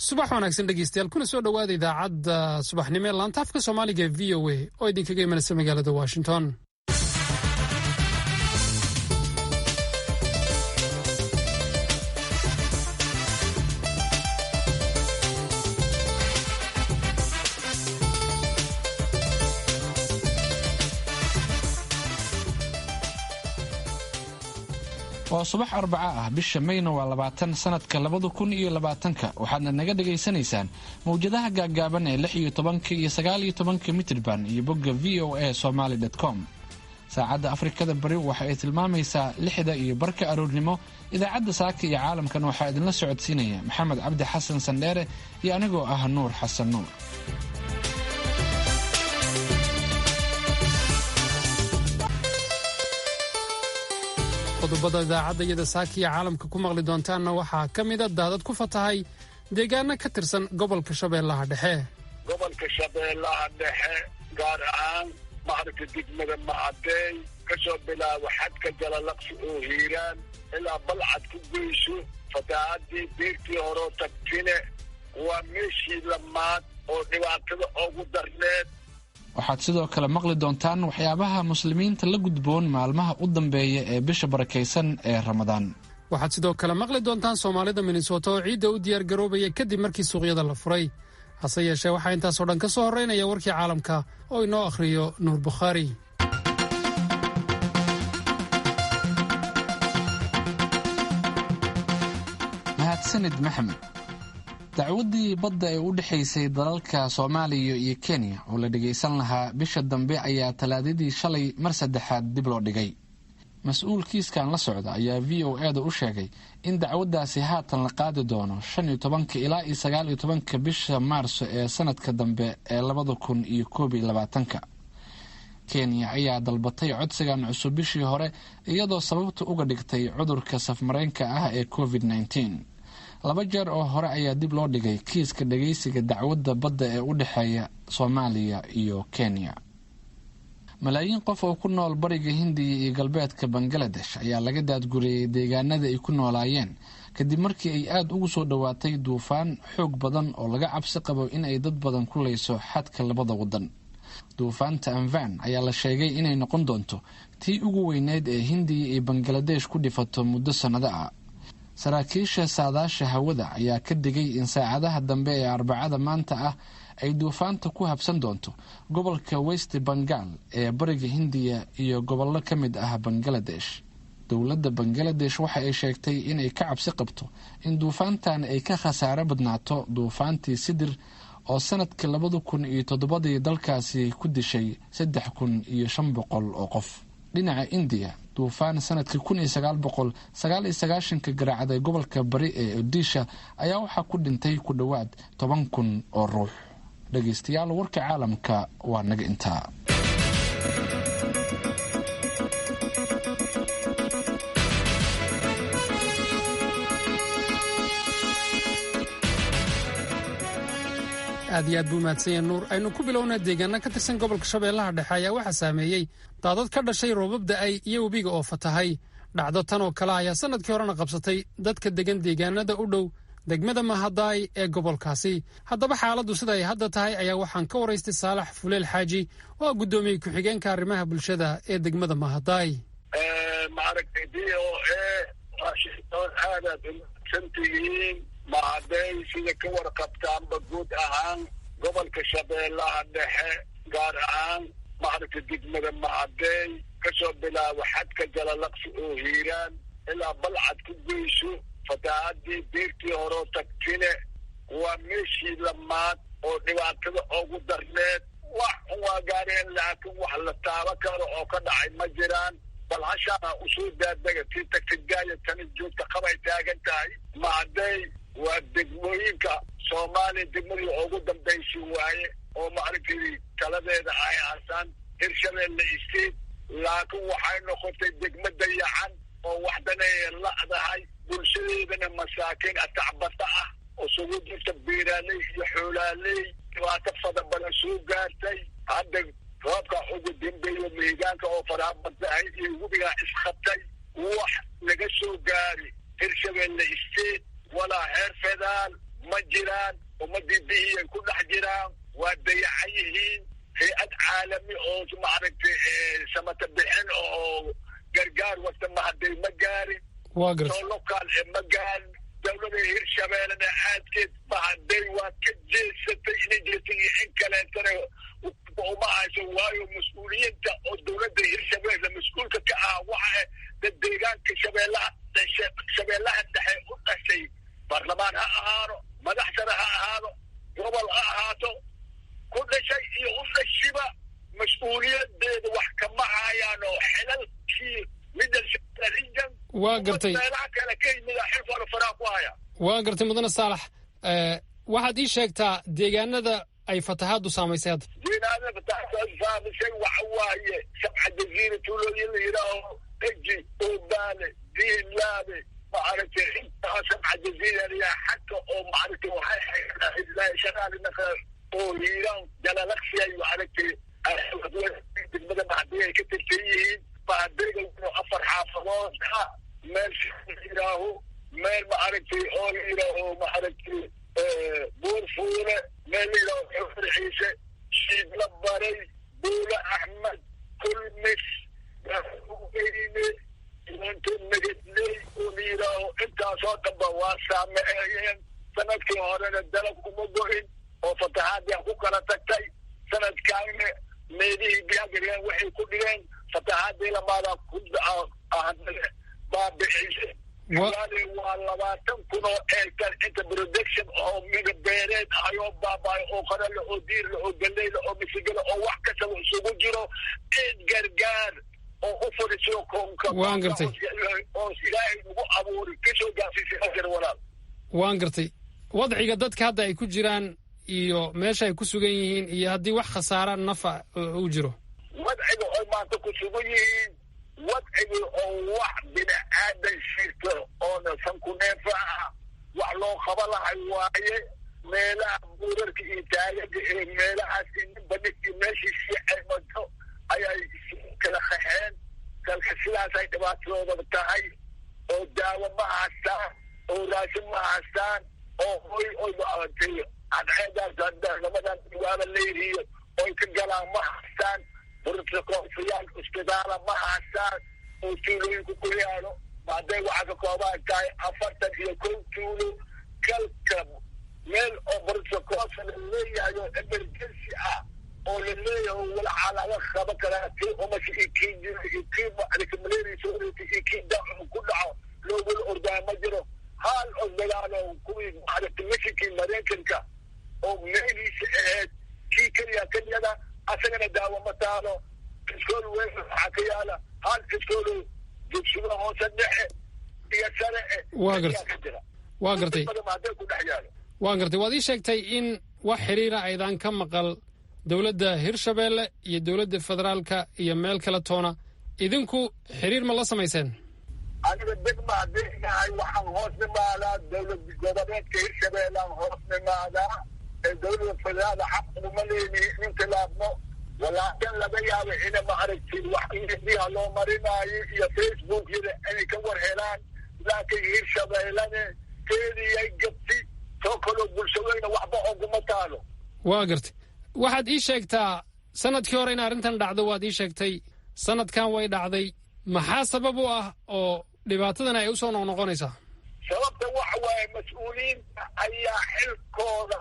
subax wanaagsan dhegeystayaal kuna soo dhawaada idaacadda subaxnimo ee laanta afka Soomaaliga ee VOA oo idinkaga imanaysa magaalada Washington. waa subax Arbaca ah bisha Mayna waa 20 sanadka 2020 waxaadna naga dhageysanaysaan mawjadaha gaagaaban ee 16 iyo 19 mitirban iyo bogga voasomali.com. saacadda Afrikada Bari waxa ay tilmaamaysaa 6 iyo barka aroornimo. idaacadda saaka iyo caalamkan waxa idinla socodsiinaya Maxamed Cabdi Xasan Sandheere iyo anigoo ah Nuur Xasan Nuur. qodobada idaacadda saakiya caalamka ku maqli doontaanna waxaa ka mid ah daadad ku fatahay deegaano ka tirsan gobolka Shabeellaha Dhexe. gobolka Shabeellaha Dhexe gaar ahaan maarka degmada Macadey ka soo bilaabo xadka Jalalaqsi oo Hiiraan ilaa Balcad ku geyso fatahaadii beertii hore tagtine waa meeshii lamaad oo dhibaatada ugu darneed. waxaad sidoo kale maqli doontaan waxyaabaha muslimiinta la gudboon maalmaha u dambeeya ee bisha barakaysan ee Ramadaan. waxaad sidoo kale maqli doontaan Soomaalida Minnesota oo ciidda u diyaar garoobaya kadib markii suuqyada la furay. hase yeeshee waxaa intaas oo dhan ka soo horeynaya warkii caalamka oo inoo akhriyo Nuur Bukhari. mahadsanid Maxamed. dacwadii badda ee u dhaxaysay dalalka Soomaaliya iyo Kenya oo la dhageysan lahaa bisha dambe ayaa talaadadii shalay mar saddexaad dib loo dhigay. mas'uul kiiskan la socda ayaa VOA-da u sheegay in dacwadaasi haatan la qaadi doono 15 ilaa 19 bisha Maarso ee sanadka dambe ee 2021. Kenya ayaa dalbatay codsigan cusub bishii hore iyadoo sababta uga dhigtay cudurka safmareenka ah ee COVID-19. 2 jeer oo hore ayaa dib loo dhigay kiiska dhageysiga dacwadda badda ee u dhaxeeya Soomaaliya iyo Kenya. malaayiin qof oo ku nool bariga Hindiya iyo galbeedka Bangladesh ayaa laga daadguriyay deegaanada ay ku noolaayeen kadib markii ay aad ugu soo dhawaatay duufaan xoog badan oo laga cabsi qabo in ay dad badan ku leyso xadka labada wadan. duufaanta Amphan ayaa la sheegay inay noqon doonto tii ugu weyneed ee Hindiya iyo Bangladesh ku dhifato muddo sanado ah. saraakiisha saadaasha hawada ayaa ka digay in saacadaha dambe ee Arbacada maanta ah ay duufaanta ku habsan doonto gobolka West Bengal ee bariga Hindiya iyo gobollo ka mid ah Bangladesh. dowladda Bangladesh waxa ay sheegtay in ay ka cabsi qabto in duufaantan ay ka khasaare badnaato duufaantii Sidir oo sanadkii 2007 dalkaasi ku dishay 3500 oo qof. dhinaca India duufaan sanadkii 1999 garaacday gobolka bari ee Odisha ayaa waxaa ku dhintay ku dhawaad 10,000 oo ruux. dhageystayaal warka caalamka waa naga intaa. aad iyo aad buu mahadsanyahay Nuur. aynu ku bilownaa deegaano ka tirsan gobolka Shabeellaha Dhexe ayaa waxaa saameeyey daadad ka dhashay roobab da'ay iyo webiga oo fatahay. dhacdo tan oo kale ayaa sanadkii horena qabsatay dadka degan deegaanada u dhow degmada Mahadaay ee gobolkaasi. haddaba xaaladdu sida ay hadda tahay ayaa waxaan ka waraystay Saalax Fuleel Xaaji oo ah guddoomiye ku-xigeenka arrimaha bulshada ee degmada Mahadaay. Mahadaay sida ka warqabtaanba guud ahaan gobolka Shabeellaha Dhexe gaar ahaan maarka degmada Macadey ka soo bilaabo xadka Jalalaqsi oo Hiiraan ilaa Balcad ku geyso fatahaadii beertii hore tagtine waa meeshii lamaad oo dhibaatada ugu darneed. wax waa gaareen laakiin wax la taaban karo oo ka dhacay ma jiraan. bal hashaana usoo daadaga tii tagtigaaya tani joogta qabay taagan tahay. Macadey waa degmooyinka Soomaaliya degmadii ugu dambaysi waaye oo maaragtay taladeeda ay aasaan Hirshabeelle State, laakiin waxay noqotay degmo dayacan oo waxdana la'dahay bulshadeedana masaakiin atacbata ah oo sugu jirta beeraley iyo xoolaaley dhibaato fada badan soo gaartay. hadda roobka ugu dambeeyo miigaanka oo faraha badnahay iyo webiga isqabtay wax laga soo gaari Hirshabeelle State walaa heer federaal ma jiraan ummadii bihiyay ku dhex jiraan waa dayacan yihiin hay-ad caalami oo maaragtay samata bixin oo gargaar wasta mahadday ma gaarin soo lokaal ma gaarin dawlada hirshabeellena aadkeed mahadday waa ka jeesatay inay jeesay iyo in kaleetana uma hayso waayo mas-uuliyiinta oo dawladda hirshabeelle mas-uulka ka ah waxa dad deegaanka shabeellaha dhexe u dhashay baarlamaan ha ahaado madax sare ha ahaado gobol ha ahaato ku dhashay iyo u dhashiba mas-uuliyadeeda wax kama hayaan oo xilalkii middle waa gartay meelaha kale ka yimid xilfooda faraha ku haya waa gartay mudane saalax waxaad ii sheegtaa deegaanada ay fatahaaddu saamaysay hadda deegaanada fatahaaddu saamaysay waxa waaye sabca jaziira tuulooyin la yidhaaho eji oobaale diinlaabe maaragtay intaa sabca jaziira xagga oo maaragtay waxay shaqaalinaka oo hiiraan jalalaqsi ay maaragtay degmada mahadii ay ka tirsan yihiin mahadayga afar xaafadood meel yidhaaho meel maaragtay oo la yidhaaho maaragtay buurfuule meel la yidhaaho xufur ciise shiidla baray buule axmed kulmis weyne inta nagadley oo la yidhaaho intaasoo dhanba waa saameeyeen sanadkii horena dalag uma go-in oo fatahaadii ku kala tagtay sanadkaana meelihii biyagareen waxay ku dhigeen fatahaadii lamaada ku baabicisay waa 20,000 oo hektar inta production oo miga beereed ayoo baabaayo oo qarale oo diirle oo galeyle oo misigale oo wax kastaba isugu jiro in gargaar oo u fadhiso koonka waan gartay oo ilaahay ugu abuuri kasoo gaarsiisay ajar walaal waan gartay wadciga dadka hadda ay ku jiraan iyo meesha ay ku sugan yihiin iyo haddii wax khasaara nafa u jiro wadciga oo maanta ku sugan yihiin wadciga oo wax bini aadan shirto oona sankuneefa ah wax loo qaba lahay waaye meelaha buurarka iyo taagaga ee meelahaas ninba ninkii meeshii siicay mato ayay kala qaxeen kalka sidaasay dhibaatadooda tahay oo daawo ma haystaan oo raashin ma haystaan oo hoy oy maaragtay cadceedaas labadan waaba leerihiyo oy ka galaan ma haystaan bursakoofiyaan isbitaala ma haystaan oo tuulooyinku ku yaalo hadday waxaa ka koobaan tahay 41 tuulo kalka meel oo bursakoofa la leeyahay oo emergency ah oo la leeyahay walacaa laga qaba karaa kii umasha ikii jiro ikii malaria ikii dacu ku dhaco loogula ordaa ma jiro haal oo dagaalo kuwii maaragtay meshikii maraykanka oo meeliisa ahayd kii keliya kenyada asagana daawo ma taalo iskool weyn waxaa ka yaala hal iskoolo dugsiga hoose dhexe iyo sare waa gartay hadday ku dhex yaalo waan gartay waad ii sheegtay in wax xiriira aydan ka maqal dowladda hirshabeelle iyo dowladda federaalka iyo meel kale toona idinku xiriir ma la samayseen aniga degma haddii nahay waxaan hoos nimaadaa dowlad goboleedka hirshabeellaan hoos nimaadaa ee dowladda federaala xaq uma leeni intilaabno walaakin laga yaabo ina maaragtid wax midiyaha loo marinaayo iyo facebookyada inay ka war helaan laakiin hirshabeellane keediyay gabti soo kaloo bulshadeyna waxba oguma taalo waa gartay waxaad ii sheegtaa sanadkii hore in arrintan dhacdo waad ii sheegtay sanadkan way dhacday maxaa sabab u ah oo dhibaatadan ay usoo noqnoqonaysaa sababta waxa waaye mas-uuliyiinta ayaa xilkooda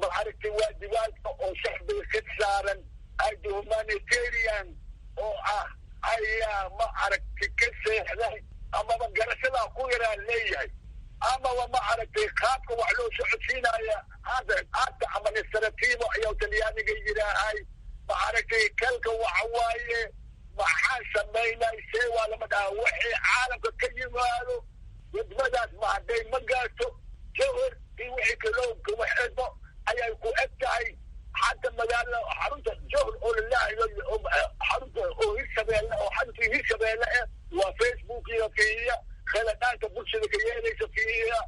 maaragtay waajibaadka oo shacbiga ka saaran ayda humanitarian oo ah ayaa maaragtay ka seexday amaba garashadaa ku yaraa leeyahay amaba maaragtay qaabka wax loo socodsiinaya hadda administrativo ayaa talyaaniga yidhaahay maaragtay kalka waxa waaye maxaa samaynayse waa lama dhaha waxay caalamka ka yimaado wadmadaas ma hadday ma gaarto jawhar iyo wixii kaloo kuma xidmo ayay ku eg tahay xagga magaalada xarunta jawhar oo lalahayo xarunta oo hirshabeelle oo xaruntii hirshabeelle eh waa facebook iyo fiiya kheladhaanka bulshada ka yeelaysa fiiya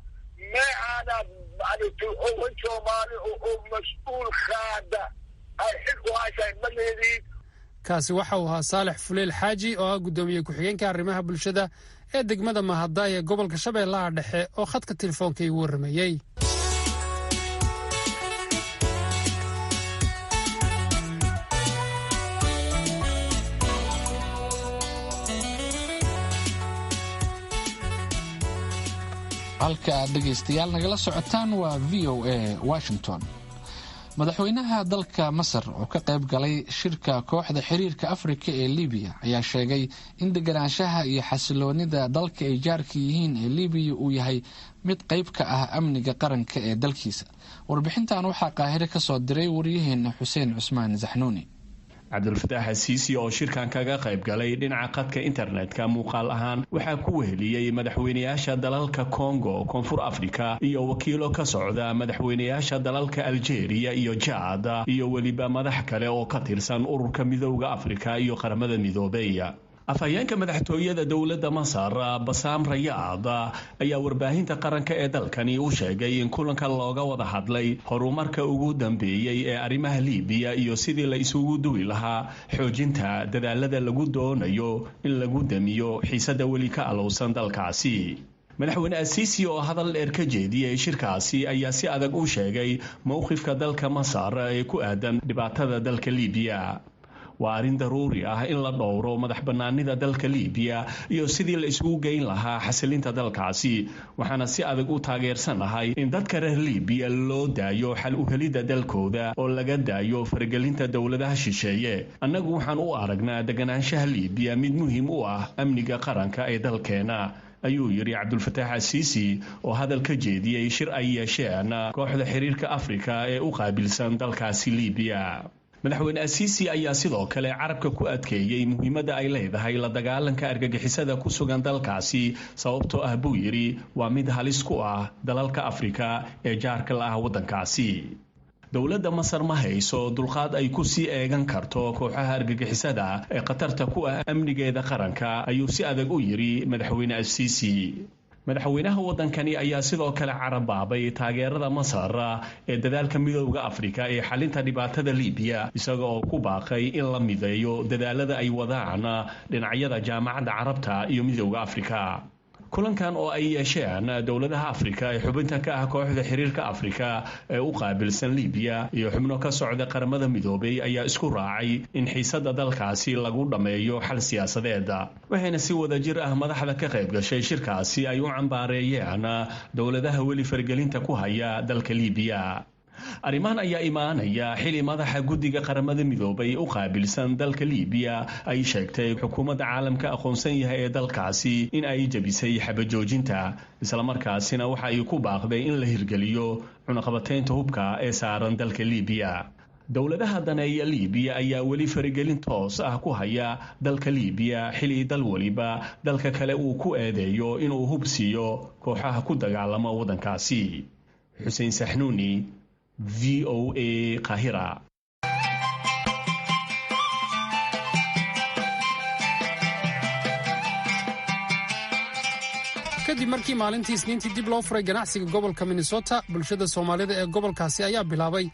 meecaana maaragtay owan soomaali oo mas-uul qaada ay xil u haysaa ma leediin kaasi waxa uu ahaa saalex fuleel xaaji oo ah guddoomiye ku-xigeenka arrimaha bulshada ee degmada mahaddaay ee gobolka shabeellaha dhexe oo khadka telefoonka igu warramayey halka aad dhegaystayaal nagala socotaan waa v o a washington. madaxweynaha dalka masar oo ka qayb galay shirka kooxda xiriirka afrika ee libiya ayaa sheegay in deganaanshaha iyo xasiloonida dalka ay jaarka yihiin ee libiya uu yahay mid qayb ka ah amniga qaranka ee dalkiisa. warbixintan waxaa qaahire ka soo diray waryaheena xuseen cusmaan zaxnuuni. cabdulfataax asiisi oo shirkan kaga qayb galay dhinaca khadka internetka muuqaal ahaan waxaa ku weheliyey madaxweynayaasha dalalka kongo, koonfur afrika iyo wakiilo ka socda madaxweynayaasha dalalka aljeeriya iyo jaad iyo weliba madax kale oo ka tirsan ururka midowda afrika iyo qaramada midoobay. afhayeenka madaxtooyada dowladda masar basaam rayaad ayaa warbaahinta qaranka ee dalkani u sheegay in kulanka looga wada hadlay horumarka ugu dambeeyey ee arrimaha libiya iyo sidii la isugu duwi lahaa xoojinta dadaalada lagu doonayo in lagu damiyo xiisada weli ka alowsan dalkaasi. madaxweyne asiisi oo hadal dheer ka jeediyey shirkaasi ayaa si adag u sheegay mowqifka dalka masar ee ku aadan dhibaatada dalka libiya. waa arrin daruuri ah in la dhowro madax bannaanida dalka libiya iyo sidii la isugu geyn lahaa xasilinta dalkaasi. waxaana si adag u taageersanahay in dadka reer libiya loo daayo xal u helidda dalkooda oo laga daayo faragelinta dowladaha shisheeye. annagu waxaan u aragnaa deganaanshaha libiya mid muhiim u ah amniga qaranka ee dalkeena, ayuu yidhi cabdulfataax asiisi oo hadal ka jeediyey shir ay yeesheen kooxda xiriirka afrika ee u qaabilsan dalkaasi libiya. madaxweyne asiisi ayaa sidoo kale carabka ku adkeeyey muhiimadda ay leedahay la dagaalanka argagixisada ku sugan dalkaasi sababtoo ah buu yidhi waa mid halis ku ah dalalka afrika ee jaarka la ah waddankaasi. dowladda masar ma hayso dulqaad ay ku sii eegan karto kooxaha argagixisada ee khatarta ku ah amnigeeda qaranka, ayuu si adag u yidhi madaxweyne asiisi. madaxweynaha waddankani ayaa sidoo kale carabaabay taageerada masar ee dadaalka midowda afrika ee xalinta dhibaatada libiya, isaga oo ku baaqay in la mideeyo dadaalada ay wadaan dhinacyada jaamacadda carabta iyo midowda afrika. kulankan oo ay yeesheen dowladaha afrika ee xubinta ka ah kooxda xiriirka afrika ee u qaabilsan libiya iyo xubno ka socda qaramada midoobay ayaa isku raacay in xiisada dalkaasi lagu dhammeeyo xal siyaasadeed. waxayna si wadajir ah madaxda ka qayb gashay shirkaasi ay u cambaareeyeen dowladaha weli fargelinta ku haya dalka libiya. arrimahan ayaa imaanaya xili madaxa guddiga qaramada midoobay u qaabilsan dalka libiya ay sheegtay xukuumadda caalamka aqoonsan yahay ee dalkaasi in ay jebisay xabajoojinta, islamarkaasina waxa ay ku baaqday in la hirgeliyo cunaqabataynta hubka ee saaran dalka libiya. dowladaha daneeya libiya ayaa weli faragelin toos ah ku haya dalka libiya xili dal weliba dalka kale uu ku eedeeyo inuu hub siiyo kooxaha ku dagaalama waddankaasi. xuseen saxnuuni, v o a Qahira. kadib markii maalintii isniintii dib loo furay ganacsiga gobolka minnesota, bulshada soomaalida ee gobolkaasi ayaa bilaabay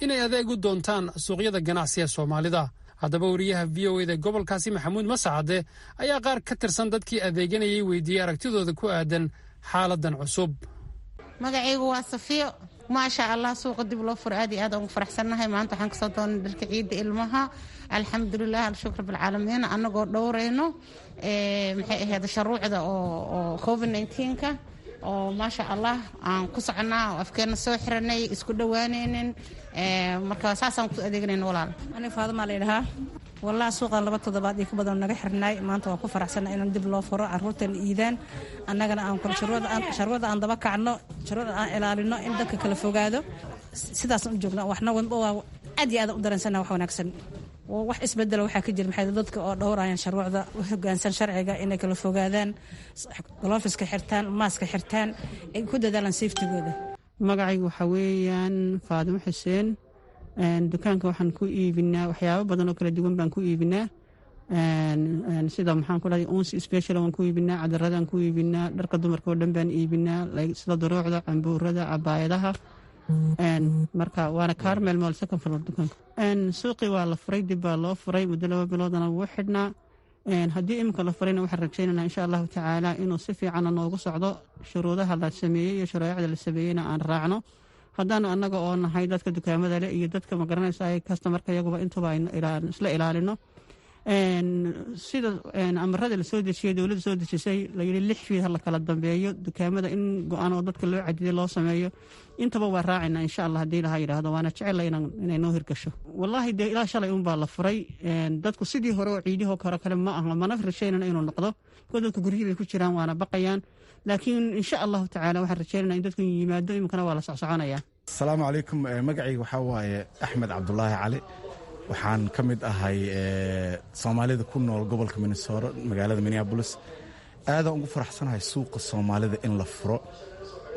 inay adeeg u doontaan suuqyada ganacsiga soomaalida. haddaba wariyaha v o eda gobolkaasi maxamuud masacade ayaa qaar ka tirsan dadkii adeeganayay weydiiyey aragtidooda ku aadan xaaladan cusub. magacaygu waa safiyo. maasha allah, suuqa dib loo furo aad iyo aad ugu faraxsannahay. maanta waxaan kasoo doonay dharka ciidda ilmaha, alxamdulilah, alshukr bilcaalamiin, annagoo dhowrayno maxay ahayd shuruucda oo covid-19ka oo maasha allah aan ku soconaa oo afkeena soo xiranay, isku dhowaanaynin, marka saasaan ku adeeganayna. walaal ani faadama leedaha wallahi suuqan 2 toddobaad iyo ka badan naga xirnay. maanta waan ku faraxsanahay inaan dib loo furo, carruurtan iidaan, annagana aan kula shuruucda aan daba kacno, shuruucda aan ilaalino, in dadka kala fogaado. sidaas u joogna waxna waa aad iyo aad u dareensana wax wanaagsan. wax isbedel waxaa ka jira maxay dadka oo dhowrayaan shuruucda, u hoggaansan sharciga, inay kala fogaadaan, gloveska xirtaan, maaska xirtaan, ay ku dadaalaan safetigooda. magacaygu waxa weeyaan Faadimo Xuseen. dukaanka waxaan ku iibinaa waxyaabo badan oo kala duwan baan ku iibinaa, sida maxaan ku dhahay unsi special waan ku iibinaa, cadaradaan ku iibinaa, dharka dumarka oo dhan baan iibinaa, sida duruucda, cambuurada, cabaayadaha. marka waana Carmel Mall second floor dukaanka. suuqii waa la furay, dib baa loo furay, muddo 2 biloodana wuu xidhnaa. haddii iminka la furayna waxaan rajaynaynaa insha allahu tacaala inuu si fiican noogu socdo, shuruudaha la sameeyey iyo shuruucda la sameeyeyna aan raacno. haddaanu annaga oo nahay dadka dukaamada leh iyo dadka magaranaysa ay kastamarka iyaguba intuba aynu isla ilaalino. sida amarada lasoo dejiyey dowladda soo dejisay layidhi 6 fiid ha la kala dambeeyo dukaamada in go-aan oo dadka loo cadiday loo sameeyo intaba waa raacayna insha allah haddii laha yidhaahdo waana jecela inay noo hirgasho wallaahi dee ilaa shalay unbaa la furay dadku sidii hore oo ciidihoo hore kale ma aha mana rajaynana inuu noqdo kuwa dadka guryihii bay ku jiraan waana baqayaan laakiin insha allahu tacaala waxaan rajaynana in dadku yimaado iminkana waa la socsoconaya. asalaamu calaykum, magacayga waxaa waaye axmed cabdulaahi cali, waxaan ka mid ahay soomaalida ku nool gobolka minnesota magaalada minneapolis. aadaan ugu faraxsanahay suuqa soomaalida in la furo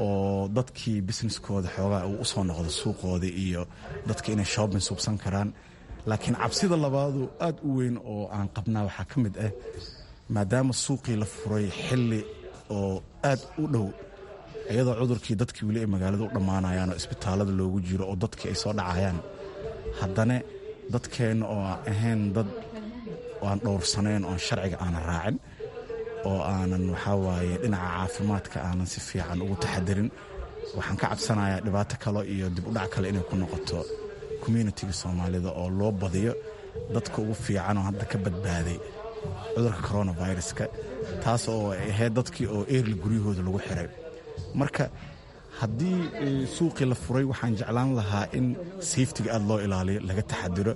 oo dadkii businesskooda xoogaa uu usoo noqdo suuqooda iyo dadka inay shopping suubsan karaan. laakiin cabsida labaadu aad u weyn oo aan qabnaa waxaa ka mid ah maadaama suuqii la furay xilli oo aad u dhow iyadoo cudurkii dadkii weli ay magaalada u dhammaanayaan oo isbitaalada loogu jiro oo dadkii ay soo dhacayaan, haddana dadkeenna oo aan ahayn dad aan dhowrsanayn oon sharciga aanan raacin oo aanan waxaa waaye dhinaca caafimaadka aanan si fiican ugu taxadirin, waxaan ka cabsanayaa dhibaato kale iyo dib u dhac kale inay ku noqoto communitiga soomaalida oo loo badiyo dadka ugu fiican oo hadda ka badbaaday cudurka coronaviruska, taas oo ay ahayd dadkii oo eerli guryahooda lagu xiray. marka haddii suuqii la furay waxaan jeclaan lahaa in safetiga aad loo ilaaliyo, laga taxadiro,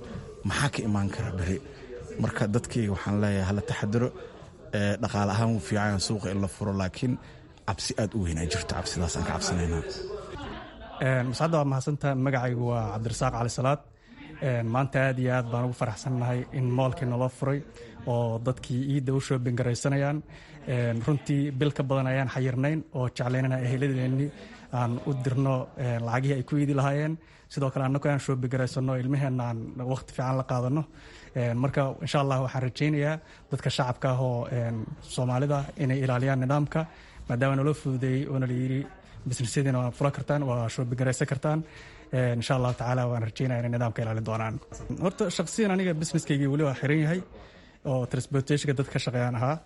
maxaa ka imaan kara beri. marka dadkayga waxaan leeyahay hala taxadiro, dhaqaale ahaan wuu fiican suuqa in la furo, laakiin cabsi aad u weynaa jirto, cabsidaasaan ka cabsanaynaa. mascadda waa mahadsantaha. magacaygu waa cabdirasaaq cali salaad. maanta aad iyo aad baan ugu faraxsannahay in moolkii naloo furay oo dadkii iidda u shoobin garaysanayaan. runtii bil ka badan ayaan xayirnayn oo jeclaynana eheladeenni aan u dirno lacagihii ay ku iidi lahaayeen, sidoo kale annagoo aan shoobin garaysanno ilmaheenna aan waqti fiican la qaadanno. marka insha allah waxaan rajaynayaa dadka shacabka ah oo soomaalida inay ilaaliyaan nidaamka, maadaama naloo fududeeyey oo nala yidhi bisnisyadiina waa fula kartaan, waa shoobin garaysan kartaan. insha allahu tacaala waan rajaynaya inay nidaamka ilaalin doonaan. horta shakhsiyan aniga businesskaygii weli waa xiran yahay oo transportationka dadka ka shaqeeyaan ahaa,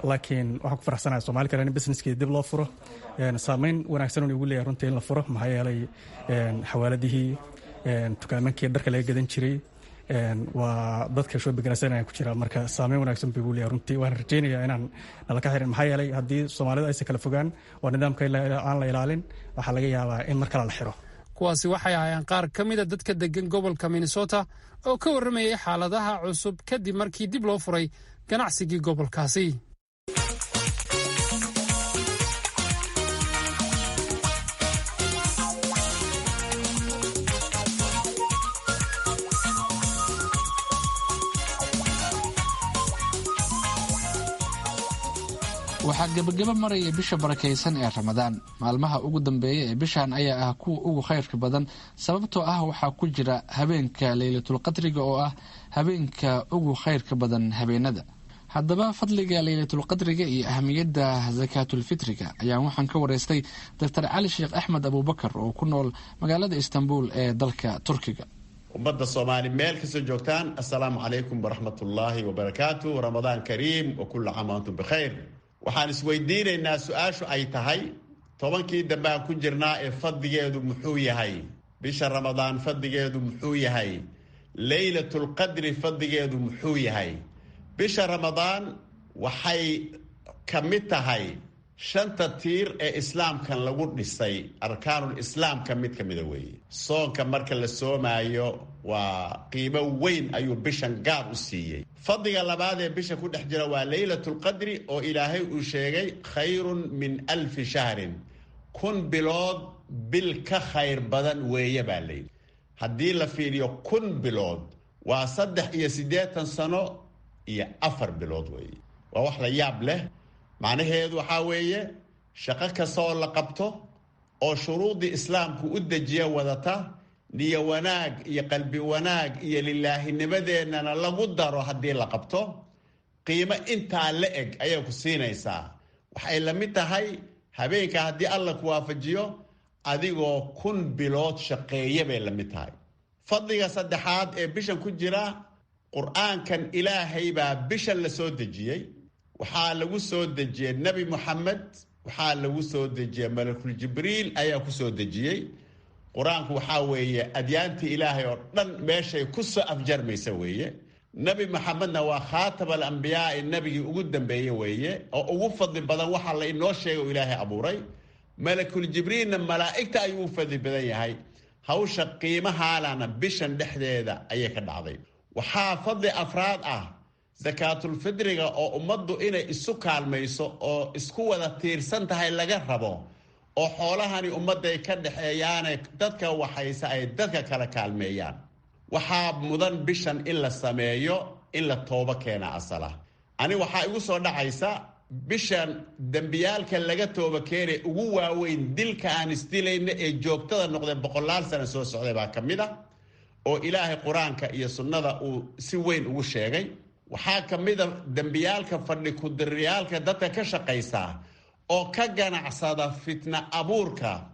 laakiin waxaan ku faraxsanahay Soomaali kale in businesskii dib loo furo. saameyn wanaagsan uu igu leeyahay runtii in la furo, maxaa yeelay xawaaladihii, dukaamankii dharka laga gadan jiray, waa dadka shoobin garaysanaya ku jira. marka saameyn wanaagsan buu igu leeyahay runtii. waan rajaynayaa inaan nala ka xirin, maxaa yeelay haddii Soomaalida aysan kala fogaan oo nidaamka aan la ilaalin, waxaa laga yaabaa in mar kale la xiro. kuwaasi waxay ahaayeen qaar ka mida dadka deggan gobolka minnesota oo ka warramayay xaaladaha cusub kadib markii dib loo furay ganacsigii gobolkaasi. waxaa gebagabo maraya bisha barakaysan ee ramadaan. maalmaha ugu dambeeya ee bishan ayaa ah kuwa ugu khayrka badan, sababtoo ah waxaa ku jira habeenka laylatulqadriga oo ah habeenka ugu khayrka badan habeenada. haddaba fadliga laylatulqadriga iyo ahamiyadda sakaatulfitriga ayaan waxaan ka waraystay doctor cali sheekh axmed abubakar oo ku nool magaalada istanbul ee dalka turkiga. ummadda soomaali meel kastoo joogtaan, assalaamu calaykum waraxmatullaahi wabarakaatu. ramadaan kariim wa kulla caam wa antum bikhayr. waxaan isweydiinaynaa su-aashu ay tahay, tobankii dambe aan ku jirnaa ee fadligeedu muxuu yahay? bisha ramadaan fadligeedu muxuu yahay? laylatulqadri fadligeedu muxuu yahay? bisha ramadaan waxay ka mid tahay 5 tiir ee islaamkan lagu dhisay, arkaanul islaam ka mid ka mida weeye. soonka marka la soomaayo waa qiimo weyn ayuu bishan gaar u siiyey. fadliga labaad ee bisha ku dhex jira waa laylatulqadri oo ilaahay uu sheegay khayrun min 1000 shahrin, 1000 bilood bil ka khayr badan weeye baa layidhi. haddii la fiiriyo 1000 bilood waa 83 sano iyo 4 bilood weeye. waa wax la yaab leh. macnaheedu waxaa weeye shaqo kastoo la qabto oo shuruudii islaamku u dejiya wadata, niyo wanaag iyo qalbi wanaag iyo lilaahinimadeennana lagu daro haddii la qabto, qiimo intaa la eg ayay ku siinaysaa. waxay la mid tahay habeenka haddii alla ku waafajiyo adigoo 1000 bilood shaqeeya bay la mid tahay. fadliga saddexaad ee bishan ku jira, qur-aankan ilaahay baa bishan la soo dejiyey. waxaa lagu soo dejiyey nebi moxamed, waxaa lagu soo dejiyey malakul jibriil ayaa ku soo dejiyey. qur-aanku waxaa weeye adyaantii ilaahay oo dhan meeshay ku soo afjarmaysa weeye. nebi maxamedna waa khaatam alambiyaai nebigii ugu dambeeye weeye oo ugu fadli badan waxa la inoo sheegay oo ilaahay abuuray. malakul jibriilna malaa'igta ayuu u fadli badan yahay. hawsha qiimahaalana bishan dhexdeeda ayay ka dhacday. waxaa fadli afraad ah sakaatulfidriga oo ummaddu inay isu kaalmayso oo isku wada tiirsan tahay laga rabo, oo xoolahani ummadday ka dhexeeyaane dadka waxayse ay dadka kala kaalmeeyaan. waxaa mudan bishan in la sameeyo, in la toobo keena asala. ani waxaa igu soo dhacaysa bishan dembiyaalka laga tooba keenay ugu waaweyn dilka aan isdilayna ee joogtada noqdee 100 sano soo socday baa ka mid ah, oo ilaahay qur-aanka iyo sunnada uu si weyn ugu sheegay. waxaa ka mid a dembiyaalka fadhi kudiriyaalka dadka ka shaqaysa oo ka ganacsada fitna abuurka,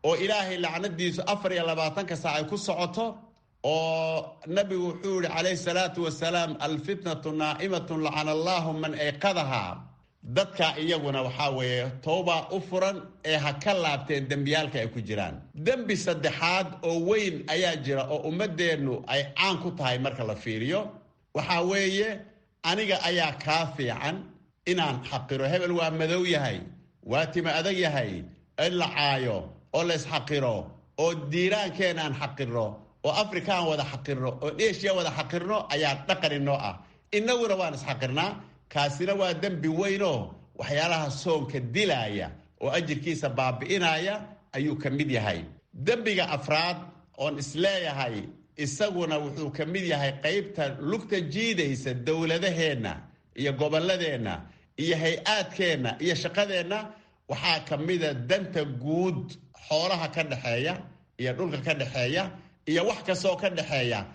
oo ilaahay lacnadiisu 24 saac ay ku socoto, oo nabigu wuxuu yihi calayhi salaatu wasalaam alfitnatu naa'imatun lacana allaahu man ayqadaha. dadka iyaguna waxaa weeye towba u furan ee ha ka laabteen dembiyaalka ay ku jiraan. dembi saddexaad oo weyn ayaa jira oo ummadeennu ay caan ku tahay marka la fiiriyo. waxaa weeye aniga ayaa kaa fiican inaan xaqiro. hebel waa madow yahay, waa tima adag yahay, in la caayo oo la isxaqiro, oo diiraankeenna aan xaqirno, oo afrikaan wada xaqirno, oo eshiya wada xaqirno ayaa dhaqan inoo ah. innaguna waan isxaqirnaa. kaasina waa dembi weynoo waxyaalaha soonka dilaaya oo ajirkiisa baabi'inaya ayuu ka mid yahay. dembiga afraad oon isleeyahay isaguna wuxuu ka mid yahay qaybta lugta jiidaysa dowladaheenna iyo gobolladeenna iyo hay-aadkeenna iyo shaqadeenna. waxaa ka mida danta guud, xoolaha ka dhexeeya iyo dhulka ka dhexeeya iyo wax kastoo ka dhexeeya.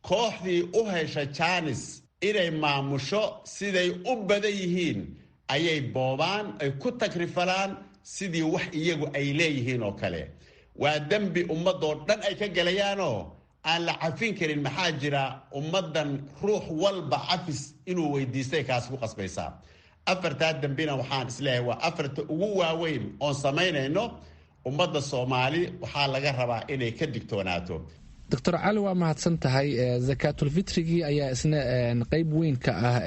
kooxdii u hesha jaanis inay maamusho siday u badan yihiin ayay boobaan, ay ku takrifalaan sidii wax iyagu ay leeyihiin oo kale. waa dembi ummadoo dhan ay ka gelayaanoo aan la cafin karin. maxaa jira ummaddan ruux walba cafis inuu weydiistay kaas ku qasbaysaa. afartaa dembina waxaan isleeyahay waa afarta ugu waaweyn oon samaynayno. ummadda Soomaali waxaa laga rabaa inay ka digtoonaato. doctor cali waa mahadsan tahay. zakaatulfitrigii ayaa isna qeyb weyn ka ah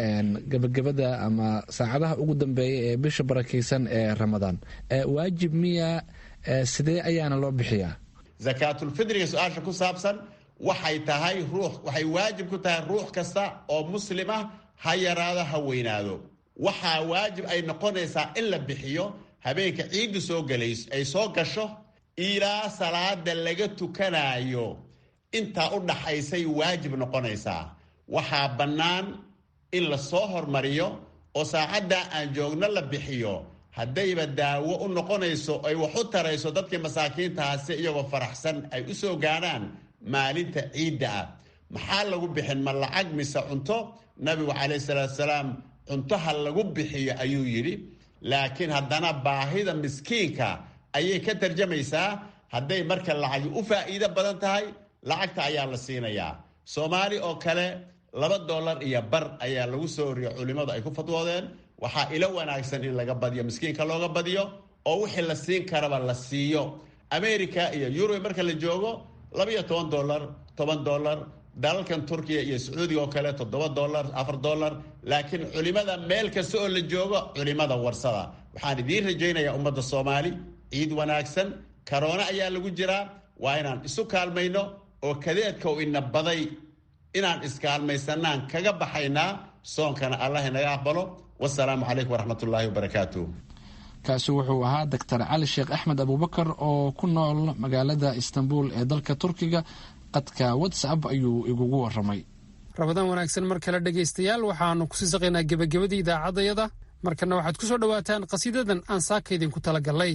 gabagabada ama saacadaha ugu dambeeya ee bisha barakaysan ee ramadaan. waajib miya? sidee ayaana loo bixiyaa? zakaatulfitriga su-aasha ku saabsan waxay tahay waxay waajib ku tahay ruux kasta oo muslim ah, ha yaraado ha weynaado. waxaa waajib ay noqonaysaa in la bixiyo habeenka ciiddu ay soo gasho ilaa salaada laga tukanayo. intaa u dhaxaysay waajib noqonaysaa. waxaa bannaan in la soo hormariyo oo saacaddaa aan joogno la bixiyo haddayba daawo u noqonayso ay wax u tarayso dadkii masaakiintaasi iyagoo faraxsan ay u soo gaadhaan maalinta ciidda ah. maxaa lagu bixin? ma lacag mise cunto? nabigu calayhi salaatu wasalaam cuntoha lagu bixiyo ayuu yidhi, laakiin haddana baahida miskiinka ayay ka tarjamaysaa. hadday marka lacagi u faa'iido badan tahay lacagta ayaa la siinayaa. soomaali oo kale $2 iyo bar ayaa lagu soo oriyay, culimmadu ay ku fatwoodeen. waxaa ilo wanaagsan in laga badiyo, miskiinka looga badiyo, oo wixii la siin karaba la siiyo. america iyo yurub marka la joogo $12, $10. dalalkan turkiya iyo sacuudiga oo kale $7, $4. laakiin culimada meel kasta oo la joogo culimada warsada. waxaan idiin rajaynayaa ummadda Soomaali ciid wanaagsan. karoona ayaa lagu jiraa, waa inaan isu kaalmayno oo kadeedka u ina baday inaan iskaalmaysanaan kaga baxaynaa. soonkana allah inaga aqbalo. wasalaamu calaykum waraxmatullaahi wabarakaatu. kaasi wuxuu ahaa doctor cali sheekh axmed abubakar oo ku nool magaalada istanbul ee dalka turkiga. qadka whatsapp ayuu igugu waramay. rabadaan wanaagsan mar kale dhegaystayaal, waxaanu kusii saqaynaa gebagabadii idaacaddayada. markana waxaad ku soo dhowaataan qasiidadan aan saaka idinku talagalnay.